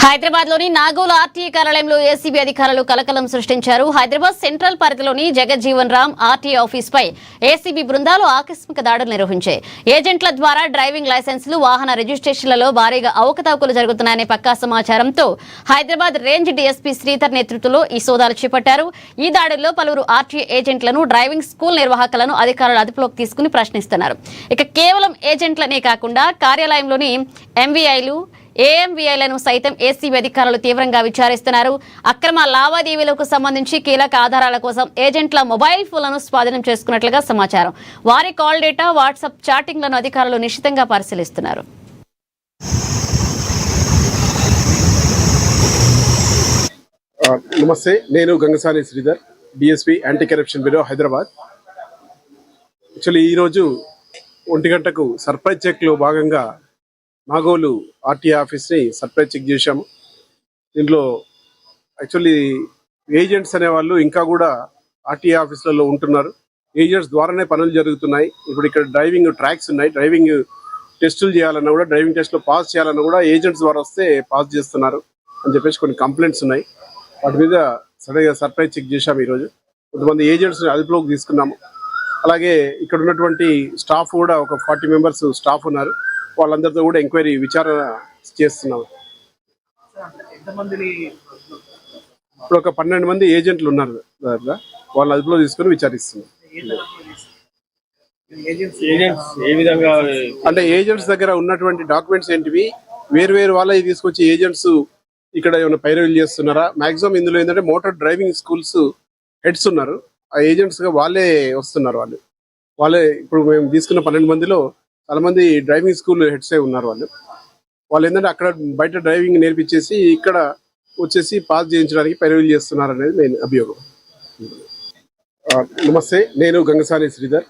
హైదరాబాద్ లోని నాగోల్ ఆర్టీఏ కార్యాలయంలో ఏసీబీ అధికారులు కలకలం సృష్టించారు. హైదరాబాద్ సెంట్రల్ పరిధిలోని జగజ్జీవన్ రామ్ ఆర్టీఏ ఆఫీస్ పై ఏసీబీ బృందాలు ఆకస్మిక దాడులు నిర్వహించాయి. ఏజెంట్ల ద్వారా డ్రైవింగ్ లైసెన్సులు, వాహన రిజిస్ట్రేషన్లలో భారీగా అవకతవకలు జరుగుతున్నాయనే పక్కా సమాచారంతో హైదరాబాద్ రేంజ్ డీఎస్పీ శ్రీధర్ నేతృత్వంలో ఈ సోదాలు చేపట్టారు. ఈ దాడుల్లో పలువురు ఆర్టీఏ ఏజెంట్లను, డ్రైవింగ్ స్కూల్ నిర్వాహకులను అధికారులు అదుపులోకి తీసుకుని ప్రశ్నిస్తున్నారు. ఇక కేవలం ఏజెంట్లనే కాకుండా కార్యాలయంలోని ఎంవీఐలు, ఏఎంవీఐలను సైతం ఏసీబీ అధికారులు తీవ్రంగా విచారిస్తున్నారు. అక్రమ లావాదేవీలకు సంబంధించి కీలక ఆధారాల కోసం ఏజెంట్ల మొబైల్ ఫోన్లను స్వాధీనం చేసుకున్నట్లుగా సమాచారం. వారి కాల్ డేటా, వాట్సాప్ చాటింగ్లను అధికారులు నిశితంగా పరిశీలిస్తున్నారు. నమస్తే, నేను Gangasani Sridhar, DSP anti corruption bureau Hyderabad. Actually ఈరోజు 1 గంటకు సర్ప్రైజ్ చెక్లో భాగంగా నాగోలు ఆర్టీఏ ఆఫీస్ని సర్ప్రైజ్ చెక్ చేశాము. దీంట్లో యాక్చువల్లీ ఏజెంట్స్ అనేవాళ్ళు ఇంకా కూడా ఆర్టీఏ ఆఫీసులలో ఉంటున్నారు. ఏజెంట్స్ ద్వారానే పనులు జరుగుతున్నాయి. ఇప్పుడు ఇక్కడ డ్రైవింగ్ ట్రాక్స్ ఉన్నాయి. డ్రైవింగ్ టెస్టులు చేయాలన్నా కూడా, డ్రైవింగ్ టెస్ట్లో పాస్ చేయాలన్నా కూడా ఏజెంట్స్ ద్వారా వస్తే పాస్ చేస్తున్నారు అని చెప్పేసి కొన్ని కంప్లైంట్స్ ఉన్నాయి. వాటి మీద సడన్గా సర్ప్రైజ్ చెక్ చేశాము. ఈరోజు కొంతమంది ఏజెంట్స్ని అదుపులోకి తీసుకున్నాము. అలాగే ఇక్కడ ఉన్నటువంటి స్టాఫ్ కూడా ఒక 40 మెంబర్స్ స్టాఫ్ ఉన్నారు. వాళ్ళందరితో కూడా ఎంక్వైరీ విచారణ చేస్తున్నాం. ఇప్పుడు ఒక 12 మంది ఏజెంట్లు ఉన్నారు. వాళ్ళని అదుపులో తీసుకొని విచారిస్తున్నాం. అంటే ఏజెంట్స్ దగ్గర ఉన్నటువంటి డాక్యుమెంట్స్ ఏంటివి, వేరు వాళ్ళవి తీసుకొచ్చి ఏజెంట్స్ ఇక్కడ ఏమైనా పైరవీలు చేస్తున్నారా? మాక్సిమం ఇందులో ఏంటంటే మోటార్ డ్రైవింగ్ స్కూల్స్ హెడ్స్ ఉన్నారు. ఆ ఏజెంట్స్ గా వాళ్ళే వస్తున్నారు. వాళ్ళే ఇప్పుడు మేము తీసుకున్న 12 మందిలో చాలా మంది డ్రైవింగ్ స్కూల్ హెడ్సే ఉన్నారు. వాళ్ళు ఏంటంటే అక్కడ బయట డ్రైవింగ్ నేర్పించేసి ఇక్కడ వచ్చేసి పాస్ చేయించడానికి పైరవీలు చేస్తున్నారు అనేది మెయిన్ అభియోగం. నమస్తే, నేను గంగసాని శ్రీధర్,